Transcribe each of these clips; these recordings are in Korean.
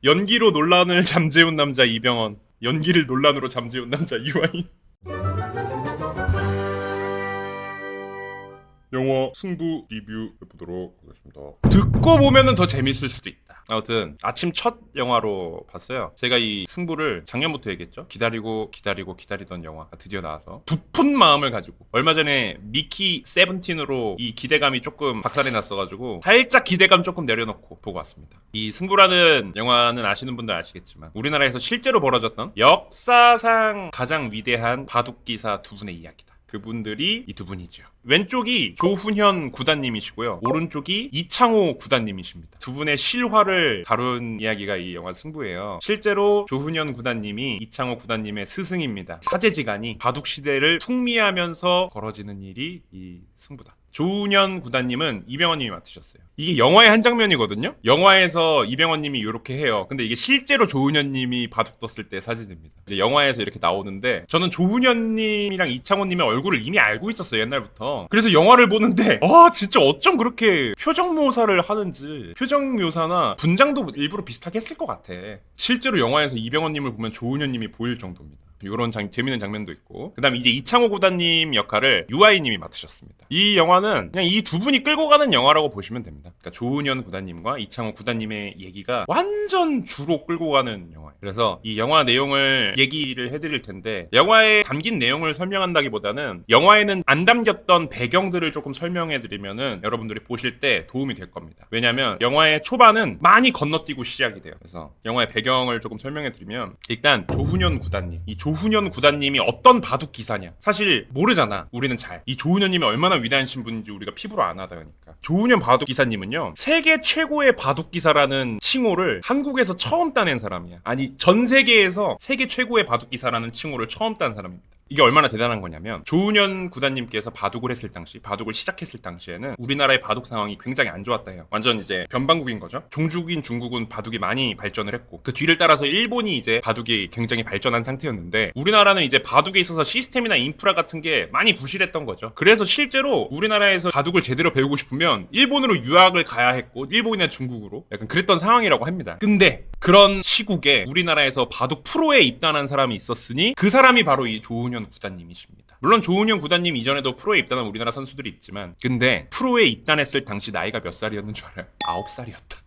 연기로 논란을 잠재운 남자 이병헌, 연기를 논란으로 잠재운 남자 이화인. 영화 승부 리뷰 해보도록 하겠습니다. 듣고 보면은 더 재밌을 수도 있다. 아무튼 아침 첫 영화로 봤어요. 제가 이 승부를 작년부터 얘기했죠. 기다리던 영화가 드디어 나와서 부푼 마음을 가지고, 얼마 전에 미키 세븐틴으로 이 기대감이 조금 박살이 났어가지고 살짝 기대감 조금 내려놓고 보고 왔습니다. 이 승부라는 영화는 아시는 분들 아시겠지만 우리나라에서 실제로 벌어졌던 역사상 가장 위대한 바둑기사 두 분의 이야기다. 그분들이 이 두 분이죠. 왼쪽이 조훈현 구단님이시고요. 오른쪽이 이창호 구단님이십니다. 두 분의 실화를 다룬 이야기가 이 영화 승부예요. 실제로 조훈현 구단님이 이창호 구단님의 스승입니다. 사제지간이 바둑 시대를 풍미하면서 벌어지는 일이 이 승부다. 조훈현 구단님은 이병헌님이 맡으셨어요. 이게 영화의 한 장면이거든요. 영화에서 이병헌님이 이렇게 해요. 근데 이게 실제로 조훈현님이 바둑 뒀을 때 사진입니다. 이제 영화에서 이렇게 나오는데 저는 조훈현님이랑 이창호님의 얼굴을 이미 알고 있었어요, 옛날부터. 그래서 영화를 보는데 진짜 어쩜 그렇게 표정 묘사를 하는지, 표정 묘사나 분장도 일부러 비슷하게 했을 것 같아. 실제로 영화에서 이병헌님을 보면 조훈현님이 보일 정도입니다. 이런 재밌는 장면도 있고. 그 다음 이제 이창호 구단님 역할을 유아인님이 맡으셨습니다. 이 영화는 그냥 이 두 분이 끌고 가는 영화라고 보시면 됩니다. 그러니까 조훈현 구단님과 이창호 구단님의 얘기가 완전 주로 끌고 가는 영화예요. 그래서 이 영화 내용을 얘기를 해드릴 텐데, 영화에 담긴 내용을 설명한다기보다는 영화에는 안 담겼던 배경들을 조금 설명해드리면은 여러분들이 보실 때 도움이 될 겁니다. 왜냐면 영화의 초반은 많이 건너뛰고 시작이 돼요. 그래서 영화의 배경을 조금 설명해드리면, 일단 조훈현 구단님, 이 조훈현 구단님이 어떤 바둑 기사냐, 사실 모르잖아. 우리는 잘 이 조훈현님이 얼마나 위대하신 분인지 우리가 피부로 안 하다 보니까. 조훈현 바둑 기사님은요, 세계 최고의 바둑 기사라는 칭호를 한국에서 처음 따낸 사람이야. 아니, 전 세계에서 세계 최고의 바둑 기사라는 칭호를 처음 딴 사람입니다. 이게 얼마나 대단한 거냐면, 조훈현 구단님께서 바둑을 했을 당시, 바둑을 시작했을 당시에는 우리나라의 바둑 상황이 굉장히 안 좋았다 해요. 완전 이제 변방국인 거죠. 종주국인 중국은 바둑이 많이 발전을 했고, 그 뒤를 따라서 일본이 이제 바둑이 굉장히 발전한 상태였는데, 우리나라는 이제 바둑에 있어서 시스템이나 인프라 같은 게 많이 부실했던 거죠. 그래서 실제로 우리나라에서 바둑을 제대로 배우고 싶으면 일본으로 유학을 가야 했고, 일본이나 중국으로 약간 그랬던 상황이라고 합니다. 근데 그런 시국에 우리나라에서 바둑 프로에 입단한 사람이 있었으니 그 사람이 바로 이 조훈현 구단님이십니다. 물론 조훈현 구단님 이전에도 프로에 입단한 우리나라 선수들이 있지만, 근데 프로에 입단했을 당시 나이가 몇 살이었는 줄 알아요? 9살이었다.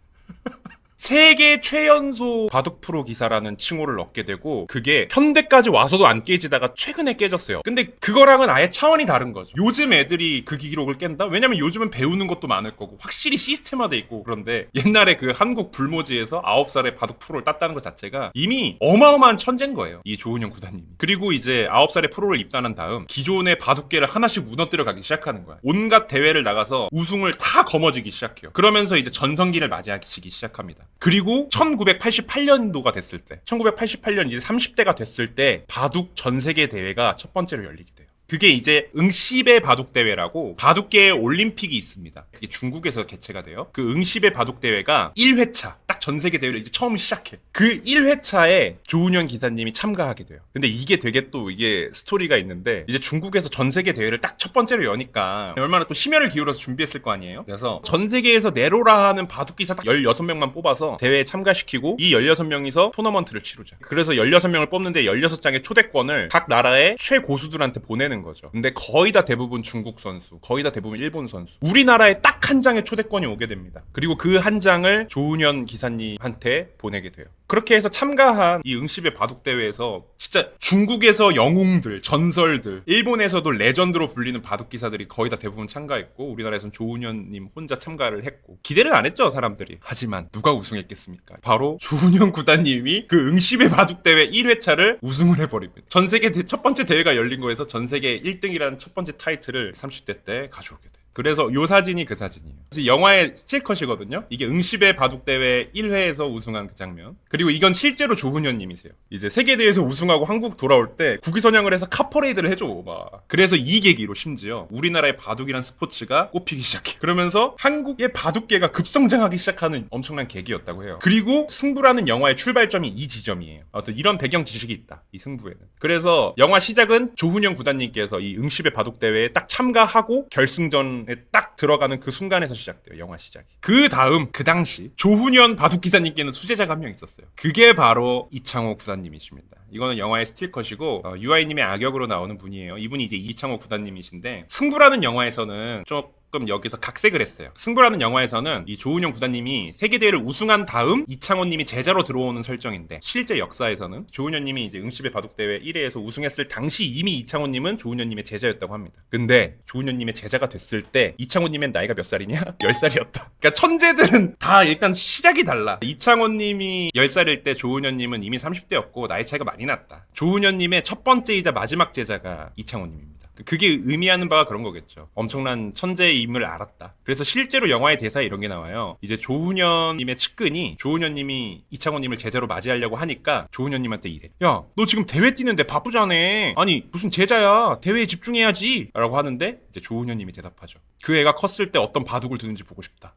세계 최연소 바둑 프로 기사라는 칭호를 얻게 되고, 그게 현대까지 와서도 안 깨지다가 최근에 깨졌어요. 근데 그거랑은 아예 차원이 다른 거죠. 요즘 애들이 그 기록을 깬다? 왜냐면 요즘은 배우는 것도 많을 거고 확실히 시스템화돼 있고. 그런데 옛날에 그 한국 불모지에서 9살에 바둑 프로를 땄다는 것 자체가 이미 어마어마한 천재인 거예요, 이 조훈현 구단님이. 그리고 이제 9살에 프로를 입단한 다음 기존의 바둑계를 하나씩 무너뜨려 가기 시작하는 거야. 온갖 대회를 나가서 우승을 다 거머쥐기 시작해요. 그러면서 이제 전성기를 맞이하기 시작합니다. 그리고 1988년도가 됐을 때, 1988년 이제 30대가 됐을 때 바둑 전 세계 대회가 첫 번째로 열리게 돼요. 그게 이제 응시배 바둑 대회라고 바둑계의 올림픽이 있습니다. 그게 중국에서 개최가 돼요. 그 응시배 바둑 대회가 1회차, 딱 전 세계 대회를 이제 처음 시작해. 그 1회차에 조훈현 기사님이 참가하게 돼요. 근데 이게 되게 또 이게 스토리가 있는데, 이제 중국에서 전 세계 대회를 딱 첫 번째로 여니까 얼마나 또 심혈을 기울여서 준비했을 거 아니에요. 그래서 전 세계에서 내로라 하는 바둑 기사 딱 16명만 뽑아서 대회에 참가시키고, 이 16명이서 토너먼트를 치르자. 그래서 16명을 뽑는데 16장의 초대권을 각 나라의 최고수들한테 보내는 거죠. 근데 거의 다 대부분 중국 선수, 거의 다 대부분 일본 선수. 우리나라에 딱 한 장의 초대권이 오게 됩니다. 그리고 그 한 장을 조훈현 기사님한테 보내게 돼요. 그렇게 해서 참가한 이 응시배 바둑 대회에서 진짜 중국에서 영웅들, 전설들, 일본에서도 레전드로 불리는 바둑 기사들이 거의 다 대부분 참가했고, 우리나라에서는 조훈현님 혼자 참가를 했고, 기대를 안 했죠, 사람들이. 하지만 누가 우승했겠습니까? 바로 조훈현 구단님이 그 응시배 바둑 대회 1회차를 우승을 해버립니다. 전 세계 첫 번째 대회가 열린 거에서 전 세계 1등이라는 첫 번째 타이틀을 30대 때 가져오게 돼요. 그래서 요 사진이 그 사진이에요. 그래서 영화의 스틸컷이거든요. 이게 응시배 바둑대회 1회에서 우승한 그 장면. 그리고 이건 실제로 조훈현 님이세요. 이제 세계대회에서 우승하고 한국 돌아올 때 국위선양을 해서 카퍼레이드를 해줘 막. 그래서 이 계기로 심지어 우리나라의 바둑이란 스포츠가 꼽히기 시작해. 그러면서 한국의 바둑계가 급성장하기 시작하는 엄청난 계기였다고 해요. 그리고 승부라는 영화의 출발점이 이 지점이에요. 어떤 이런 배경 지식이 있다, 이 승부에는. 그래서 영화 시작은 조훈현 구단님께서 이 응시배 바둑대회에 딱 참가하고 결승전 영화관에 딱 들어가는 그 순간에서 시작돼요. 영화 시작이. 그 다음 그 당시 조훈현 바둑기사님께는 수제자가 한 명 있었어요. 그게 바로 이창호 구단님이십니다. 이거는 영화의 스틸컷이고 UI님의 악역으로 나오는 분이에요. 이분이 이제 이창호 구단님이신데 승부라는 영화에서는 조금 여기서 각색을 했어요. 승부라는 영화에서는 이 조훈현 구단님이 세계대회를 우승한 다음 이창호님이 제자로 들어오는 설정인데 실제 역사에서는 조훈현님이 이제 응시배 바둑대회 1회에서 우승했을 당시 이미 이창호님은 조훈현님의 제자였다고 합니다. 근데 조훈현님의 제자가 됐을 때 이창호님의 나이가 몇 살이냐? 10살이었다. 그러니까 천재들은 다 일단 시작이 달라. 이창호님이 10살일 때 조훈현님은 이미 30대였고 나이 차이가 많이 났다. 조훈현님의 첫 번째이자 마지막 제자가 이창호님입니다. 그게 의미하는 바가 그런 거겠죠. 엄청난 천재임을 알았다. 그래서 실제로 영화의 대사에 이런 게 나와요. 이제 조훈현님의 측근이 조훈현님이 이창호님을 제자로 맞이하려고 하니까 조훈현님한테 이래. 야, 너 지금 대회 뛰는데 바쁘잖아. 아니 무슨 제자야. 대회에 집중해야지. 라고 하는데 이제 조훈현님이 대답하죠. 그 애가 컸을 때 어떤 바둑을 두는지 보고 싶다.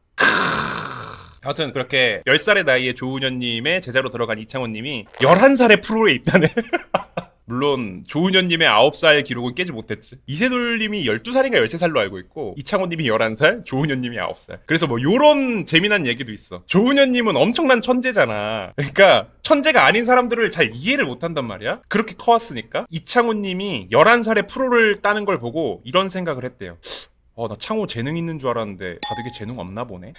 아무튼 그렇게 10살의 나이에 조훈현님의 제자로 들어간 이창호님이 11살에 프로에 입단해. 물론 조훈현님의 9살 기록은 깨지 못했지. 이세돌님이 12살인가 13살로 알고 있고 이창호님이 11살, 조훈현님이 9살. 그래서 뭐 요런 재미난 얘기도 있어. 조훈현님은 엄청난 천재잖아. 그러니까 천재가 아닌 사람들을 잘 이해를 못한단 말이야. 그렇게 커왔으니까 이창호님이 11살에 프로를 따는 걸 보고 이런 생각을 했대요. 나 창호 재능 있는 줄 알았는데 바둑에 재능 없나 보네.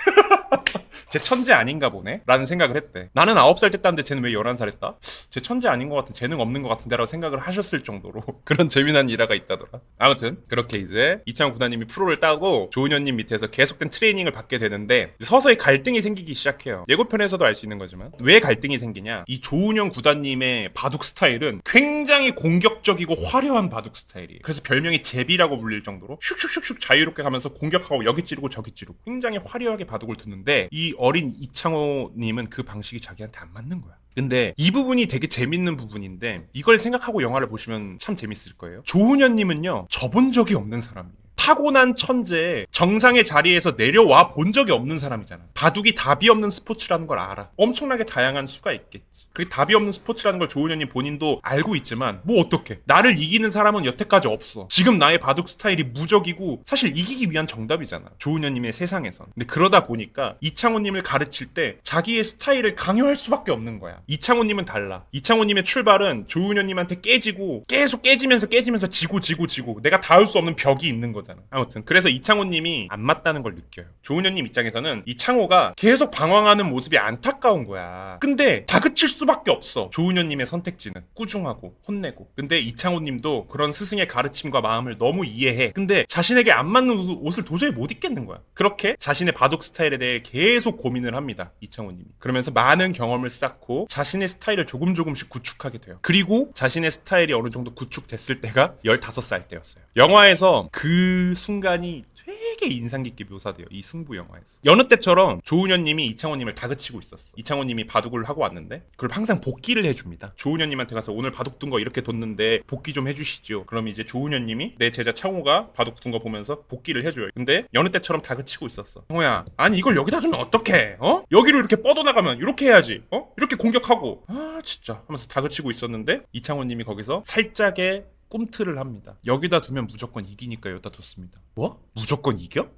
쟤 천재 아닌가 보네? 라는 생각을 했대. 나는 9살 때 땄는데 쟤는 왜 11살 했다? 쟤 천재 아닌 것 같은, 재능 없는 것 같은데 라고 생각을 하셨을 정도로 그런 재미난 일화가 있다더라. 아무튼 그렇게 이제 이창호 구단님이 프로를 따고 조훈현님 밑에서 계속된 트레이닝을 받게 되는데 서서히 갈등이 생기기 시작해요. 예고편에서도 알 수 있는 거지만 왜 갈등이 생기냐? 이 조훈현 구단님의 바둑 스타일은 굉장히 공격적이고 화려한 바둑 스타일이에요. 그래서 별명이 제비라고 불릴 정도로 슉슉슉슉 자유롭게 가면서 공격하고 여기 찌르고 저기 찌르고 굉장히 화려하게 바둑을 두는데 이 어린 이창호님은 그 방식이 자기한테 안 맞는 거야. 근데 이 부분이 되게 재밌는 부분인데 이걸 생각하고 영화를 보시면 참 재밌을 거예요. 조훈현님은요 져본 적이 없는 사람이에요. 타고난 천재, 정상의 자리에서 내려와 본 적이 없는 사람이잖아. 바둑이 답이 없는 스포츠라는 걸 알아. 엄청나게 다양한 수가 있겠지. 그게 답이 없는 스포츠라는 걸 조훈현님 본인도 알고 있지만 뭐 어떡해. 나를 이기는 사람은 여태까지 없어. 지금 나의 바둑 스타일이 무적이고 사실 이기기 위한 정답이잖아. 조훈현님의 세상에선. 근데 그러다 보니까 이창호님을 가르칠 때 자기의 스타일을 강요할 수밖에 없는 거야. 이창호님은 달라. 이창호님의 출발은 조훈현님한테 깨지고 계속 깨지면서 지고 내가 닿을 수 없는 벽이 있는 거잖아. 아무튼 그래서 이창호님이 안 맞다는 걸 느껴요. 조훈현님 입장에서는 이창호가 계속 방황하는 모습이 안타까운 거야. 근데 다그칠 수밖에 없어. 조훈현님의 선택지는 꾸중하고 혼내고. 근데 이창호님도 그런 스승의 가르침과 마음을 너무 이해해. 근데 자신에게 안 맞는 옷을 도저히 못 입겠는 거야. 그렇게 자신의 바둑 스타일에 대해 계속 고민을 합니다. 이창호님이. 그러면서 많은 경험을 쌓고 자신의 스타일을 조금씩 구축하게 돼요. 그리고 자신의 스타일이 어느 정도 구축됐을 때가 15살 때였어요. 영화에서 그 순간이 되게 인상 깊게 묘사돼요. 이 승부 영화에서. 여느 때처럼 조훈현님이 이창호님을 다그치고 있었어. 이창호님이 바둑을 하고 왔는데 그걸 항상 복귀를 해줍니다. 조훈현님한테 가서 오늘 바둑 둔 거 이렇게 뒀는데 복귀 좀 해주시죠. 그럼 이제 조훈현님이 내 제자 창호가 바둑 둔 거 보면서 복귀를 해줘요. 근데 여느 때처럼 다그치고 있었어. 창호야, 아니 이걸 여기다 두면 어떡해? 여기로 이렇게 뻗어나가면 이렇게 해야지. 이렇게 공격하고. 진짜 하면서 다그치고 있었는데 이창호님이 거기서 살짝의 꿈틀을 합니다. 여기다 두면 무조건 이기니까 여기다 뒀습니다. 뭐? 무조건 이겨?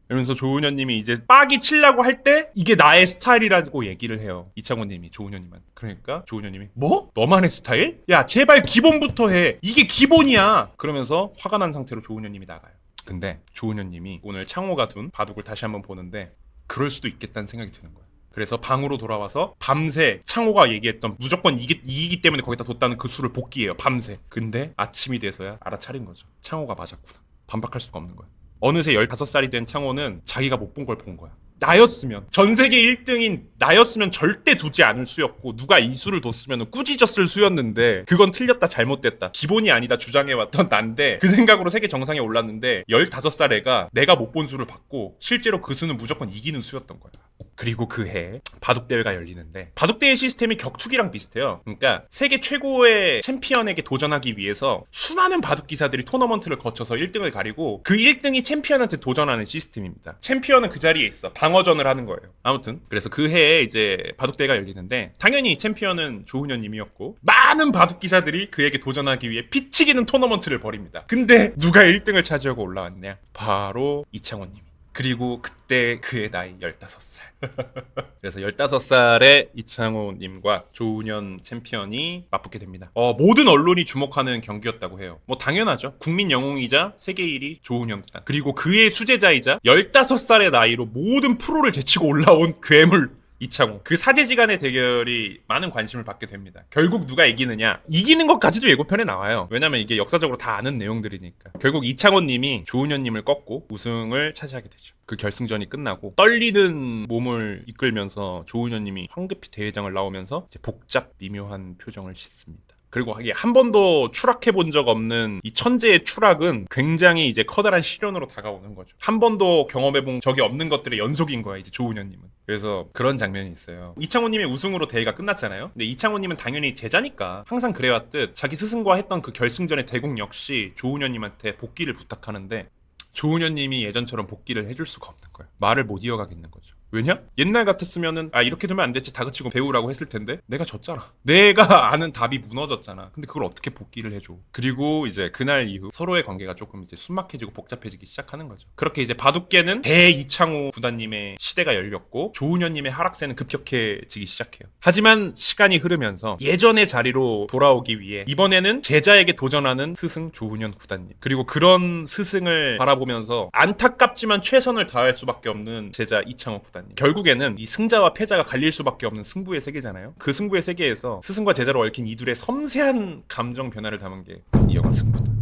이러면서 조훈현님이 이제 빡이 치려고 할 때 이게 나의 스타일이라고 얘기를 해요. 이창호님이 조훈현님한테. 그러니까 조훈현님이 뭐? 너만의 스타일? 야 제발 기본부터 해. 이게 기본이야. 그러면서 화가 난 상태로 조훈현님이 나가요. 근데 조훈현님이 오늘 창호가 둔 바둑을 다시 한번 보는데 그럴 수도 있겠다는 생각이 드는 거야. 그래서 방으로 돌아와서 밤새 창호가 얘기했던 무조건 이기기 때문에 거기다 뒀다는 그 수를 복귀해요. 밤새. 근데 아침이 돼서야 알아차린 거죠. 창호가 맞았구나. 반박할 수가 없는 거야. 어느새 15살이 된 창호는 자기가 못 본 걸 본 거야. 나였으면, 전세계 1등인 나였으면 절대 두지 않을 수였고 누가 이 수를 뒀으면 꾸짖었을 수였는데 그건 틀렸다 잘못됐다 기본이 아니다 주장해왔던 난데 그 생각으로 세계 정상에 올랐는데 15살 애가 내가 못 본 수를 받고 실제로 그 수는 무조건 이기는 수였던 거야. 그리고 그 해 바둑대회가 열리는데 바둑대회 시스템이 격투기랑 비슷해요. 그러니까 세계 최고의 챔피언에게 도전하기 위해서 수많은 바둑기사들이 토너먼트를 거쳐서 1등을 가리고 그 1등이 챔피언한테 도전하는 시스템입니다. 챔피언은 그 자리에 있어. 방어 방어전을 하는 거예요. 아무튼 그래서 그 해에 이제 바둑대회가 열리는데 당연히 챔피언은 조훈현님이었고 많은 바둑 기사들이 그에게 도전하기 위해 피치기는 토너먼트를 벌입니다. 근데 누가 1등을 차지하고 올라왔냐? 바로 이창호님이. 그리고 그때 그의 나이 15살. 그래서 15살의 이창호님과 조훈현 챔피언이 맞붙게 됩니다. 모든 언론이 주목하는 경기였다고 해요. 뭐 당연하죠. 국민 영웅이자 세계 1위 조훈현 구단. 그리고 그의 수제자이자 15살의 나이로 모든 프로를 제치고 올라온 괴물 이창호. 그 사제지간의 대결이 많은 관심을 받게 됩니다. 결국 누가 이기느냐? 이기는 것까지도 예고편에 나와요. 왜냐면 이게 역사적으로 다 아는 내용들이니까. 결국 이창호님이 조훈현님을 꺾고 우승을 차지하게 되죠. 그 결승전이 끝나고 떨리는 몸을 이끌면서 조훈현님이 황급히 대회장을 나오면서 이제 복잡 미묘한 표정을 짓습니다. 그리고 한 번도 추락해 본 적 없는 이 천재의 추락은 굉장히 이제 커다란 시련으로 다가오는 거죠. 한 번도 경험해 본 적이 없는 것들의 연속인 거야, 이제 조훈현님은. 그래서 그런 장면이 있어요. 이창호님의 우승으로 대회가 끝났잖아요. 근데 이창호님은 당연히 제자니까 항상 그래왔듯 자기 스승과 했던 그 결승전의 대국 역시 조훈현님한테 복귀를 부탁하는데 조훈현님이 예전처럼 복귀를 해줄 수가 없는 거예요. 말을 못 이어가겠는 거죠. 왜냐? 옛날 같았으면은 이렇게 되면 안 됐지 다그치고 배우라고 했을 텐데 내가 졌잖아. 내가 아는 답이 무너졌잖아. 근데 그걸 어떻게 복귀를 해줘? 그리고 이제 그날 이후 서로의 관계가 조금 이제 숨막혀지고 복잡해지기 시작하는 거죠. 그렇게 이제 바둑계는 대 이창호 구단님의 시대가 열렸고 조훈현님의 하락세는 급격해지기 시작해요. 하지만 시간이 흐르면서 예전의 자리로 돌아오기 위해 이번에는 제자에게 도전하는 스승 조훈현 구단님, 그리고 그런 스승을 바라보면서 안타깝지만 최선을 다할 수밖에 없는 제자 이창호 구단님. 결국에는 이 승자와 패자가 갈릴 수밖에 없는 승부의 세계잖아요. 그 승부의 세계에서 스승과 제자로 얽힌 이 둘의 섬세한 감정 변화를 담은 게 이 영화 승부다.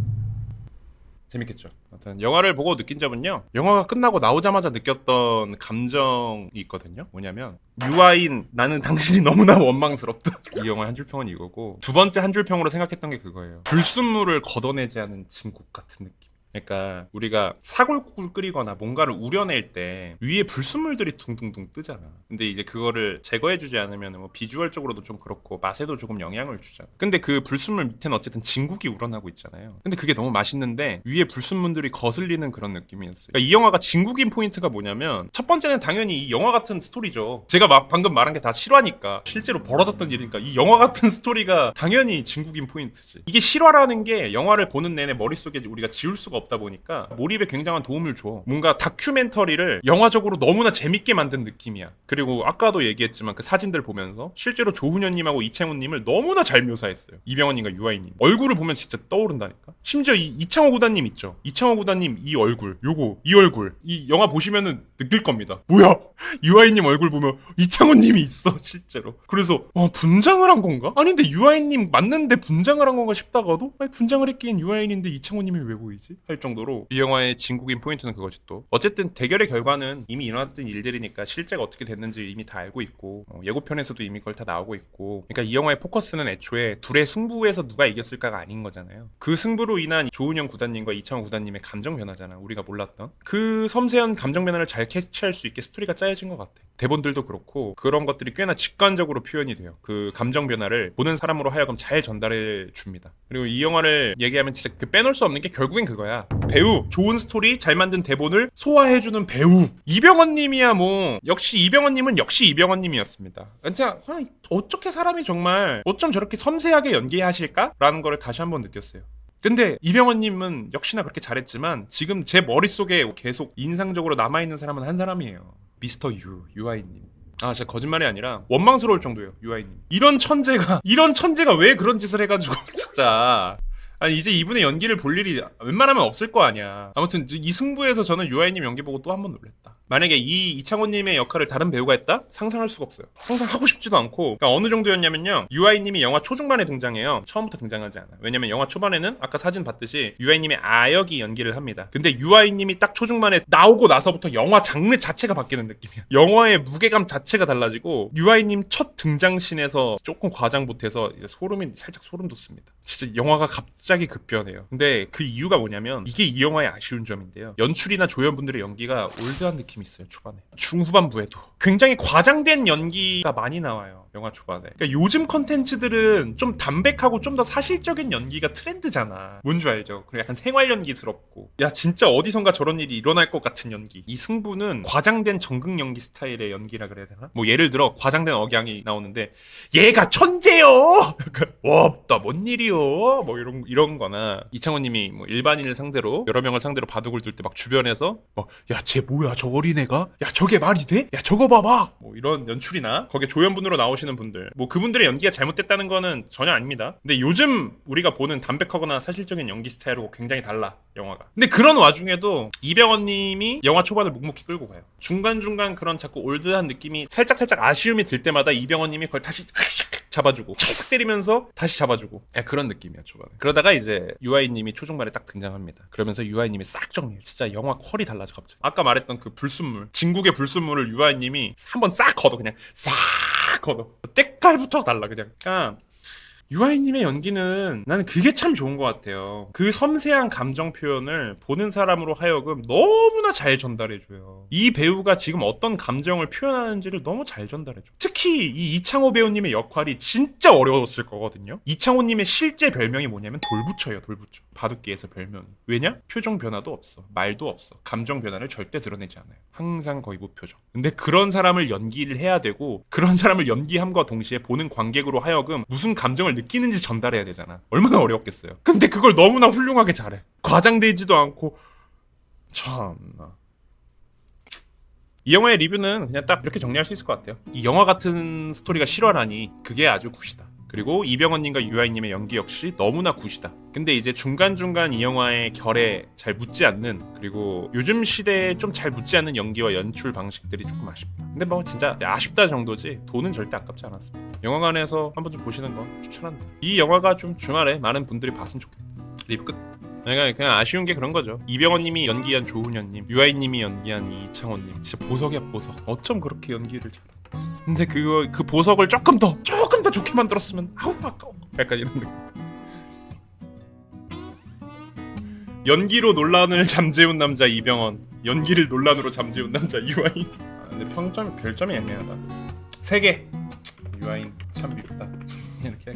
재밌겠죠. 아무튼 영화를 보고 느낀 점은요, 영화가 끝나고 나오자마자 느꼈던 감정이 있거든요. 뭐냐면 유아인 나는 당신이 너무나 원망스럽다. 이 영화의 한 줄평은 이거고, 두 번째 한 줄평으로 생각했던 게 그거예요. 불순물을 걷어내지 않은 진국 같은 느낌. 그러니까 우리가 사골국을 끓이거나 뭔가를 우려낼 때 위에 불순물들이 둥둥둥 뜨잖아. 근데 이제 그거를 제거해주지 않으면 뭐 비주얼적으로도 좀 그렇고 맛에도 조금 영향을 주잖아. 근데 그 불순물 밑에는 어쨌든 진국이 우러나고 있잖아요. 근데 그게 너무 맛있는데 위에 불순물들이 거슬리는 그런 느낌이었어요. 그러니까 이 영화가 진국인 포인트가 뭐냐면, 첫 번째는 당연히 이 영화 같은 스토리죠. 제가 방금 말한 게 다 실화니까, 실제로 벌어졌던 일이니까 이 영화 같은 스토리가 당연히 진국인 포인트지. 이게 실화라는 게 영화를 보는 내내 머릿속에 우리가 지울 수가 없다 보니까 몰입에 굉장한 도움을 줘. 뭔가 다큐멘터리를 영화적으로 너무나 재밌게 만든 느낌이야. 그리고 아까도 얘기했지만 그 사진들 보면서 실제로 조훈현님하고 이창호님을 너무나 잘 묘사했어요. 이병헌님과 유아인님 얼굴을 보면 진짜 떠오른다니까. 심지어 이창호 구단님 있죠. 이창호 구단님 이 얼굴, 이 얼굴, 이 영화 보시면은 느낄 겁니다. 뭐야? 유아인님 얼굴 보면 이창호님이 있어 실제로. 그래서 분장을 한 건가? 아닌데 유아인님 맞는데 분장을 한 건가 싶다가도, 아니 분장을 했기엔 유아인인데 이창호님이 왜 보이지? 할 정도로 이 영화의 진국인 포인트는 그거지. 또 어쨌든 대결의 결과는 이미 일어났던 일들이니까 실제가 어떻게 됐는지 이미 다 알고 있고, 예고편에서도 이미 그걸 다 나오고 있고, 그러니까 이 영화의 포커스는 애초에 둘의 승부에서 누가 이겼을까가 아닌 거잖아요. 그 승부로 인한 조훈현 구단님과 이창호 구단님의 감정 변화잖아. 우리가 몰랐던 그 섬세한 감정 변화를 잘 캐치할 수 있게 스토리가 짜여진 것 같아. 대본들도 그렇고 그런 것들이 꽤나 직관적으로 표현이 돼요. 그 감정 변화를 보는 사람으로 하여금 잘 전달해 줍니다. 그리고 이 영화를 얘기하면 진짜 빼놓을 수 없는 게 결국엔 그거야. 배우, 좋은 스토리, 잘 만든 대본을 소화해주는 배우. 이병헌님이야 뭐 역시 이병헌님은 역시 이병헌님이었습니다. 진짜 어떻게 사람이 정말 어쩜 저렇게 섬세하게 연기하실까라는 거를 다시 한번 느꼈어요. 근데 이병헌님은 역시나 그렇게 잘했지만 지금 제 머릿속에 계속 인상적으로 남아있는 사람은 한 사람이에요. 미스터 유아인님. 진짜 거짓말이 아니라 원망스러울 정도예요. 유아인님. 이런 천재가 왜 그런 짓을 해가지고 진짜. 아니 이제 이분의 연기를 볼 일이 웬만하면 없을 거 아니야. 아무튼 이 승부에서 저는 유아인님 연기 보고 또 한 번 놀랬다. 만약에 이창호님의 역할을 다른 배우가 했다? 상상할 수가 없어요. 상상하고 싶지도 않고. 그러니까 어느 정도였냐면요, 유아인님이 영화 초중반에 등장해요. 처음부터 등장하지 않아요. 왜냐면 영화 초반에는 아까 사진 봤듯이 유아인님이 아역이 연기를 합니다. 근데 유아인님이 딱 초중반에 나오고 나서부터 영화 장르 자체가 바뀌는 느낌이야. 영화의 무게감 자체가 달라지고, 유아인님 첫 등장신에서 조금 과장 보태서 이제 살짝 소름 돋습니다. 진짜 영화가 갑자기 갑자기 급변해요. 근데 그 이유가 뭐냐면 이게 이 영화의 아쉬운 점인데요. 연출이나 조연분들의 연기가 올드한 느낌이 있어요. 초반에. 중후반부에도. 굉장히 과장된 연기가 많이 나와요. 영화 초반에. 그러니까 요즘 컨텐츠들은 좀 담백하고 좀 더 사실적인 연기가 트렌드잖아. 뭔지 알죠? 그리고 약간 생활 연기스럽고. 야 진짜 어디선가 저런 일이 일어날 것 같은 연기. 이 승부는 과장된 정극 연기 스타일의 연기라 그래야 되나? 뭐 예를 들어 과장된 억양이 나오는데 얘가 천재요. 와 없다 뭔 일이요? 뭐 이런 거나 이창호님이 뭐 일반인을 상대로 여러 명을 상대로 바둑을 둘 때 막 주변에서 야쟤 뭐야 저 어린애가? 야 저게 말이 돼? 야 저거 봐봐. 뭐 이런 연출이나 거기에 조연분으로 나오시는 분들 뭐 그분들의 연기가 잘못됐다는 거는 전혀 아닙니다. 근데 요즘 우리가 보는 담백하거나 사실적인 연기 스타일하고 굉장히 달라 영화가. 근데 그런 와중에도 이병헌님이 영화 초반을 묵묵히 끌고 가요. 중간중간 그런 자꾸 올드한 느낌이 살짝 아쉬움이 들 때마다 이병헌님이 그걸 다시 잡아주고 찰싹 때리면서 다시 잡아주고 그런 느낌이야 초반에. 그러다가 이제 유아인님이 초중반에 딱 등장합니다. 그러면서 유아인님이 싹 정리해요. 진짜 영화 퀄이 달라져 갑자기. 아까 말했던 그 불순물 진국의 불순물을 유아인님이 한번 싹 걷어. 그냥 싹 걷어. 때깔부터 달라 그냥. 유아인님의 연기는 나는 그게 참 좋은 것 같아요. 그 섬세한 감정 표현을 보는 사람으로 하여금 너무나 잘 전달해줘요. 이 배우가 지금 어떤 감정을 표현하는지를 너무 잘 전달해줘. 특히 이 이창호 배우님의 역할이 진짜 어려웠을 거거든요. 이창호님의 실제 별명이 뭐냐면 돌부처예요. 돌부처. 바둑계에서 별명이. 왜냐? 표정 변화도 없어. 말도 없어. 감정 변화를 절대 드러내지 않아요. 항상 거의 무표정. 근데 그런 사람을 연기를 해야 되고 그런 사람을 연기함과 동시에 보는 관객으로 하여금 무슨 감정을 느끼는지 전달해야 되잖아. 얼마나 어려웠겠어요. 근데 그걸 너무나 훌륭하게 잘해. 과장되지도 않고. 참나. 이 영화의 리뷰는 그냥 딱 이렇게 정리할 수 있을 것 같아요. 이 영화 같은 스토리가 실화라니 그게 아주 굿이다. 그리고 이병헌님과 유아인님의 연기 역시 너무나 굿이다. 근데 이제 중간중간 이 영화의 결에 잘 묻지 않는, 그리고 요즘 시대에 좀 잘 묻지 않는 연기와 연출 방식들이 조금 아쉽다. 근데 뭐 진짜 아쉽다 정도지 돈은 절대 아깝지 않았습니다. 영화관에서 한번 좀 보시는 거 추천한다. 이 영화가 좀 주말에 많은 분들이 봤으면 좋겠다. 리뷰 끝. 그냥 아쉬운 게 그런 거죠. 이병헌님이 연기한 조훈현님, 유아인님이 연기한 이창호님, 진짜 보석이야 보석. 어쩜 그렇게 연기를 잘하는지. 근데 그 보석을 조금 더 좋게 만들었으면 아우 아까워. 약간 이런 느낌. 연기로 논란을 잠재운 남자 이병헌, 연기를 논란으로 잠재운 남자 유아인. 근데 별점이 애매하다. 3개. 유아인 참 밉다. 이렇게.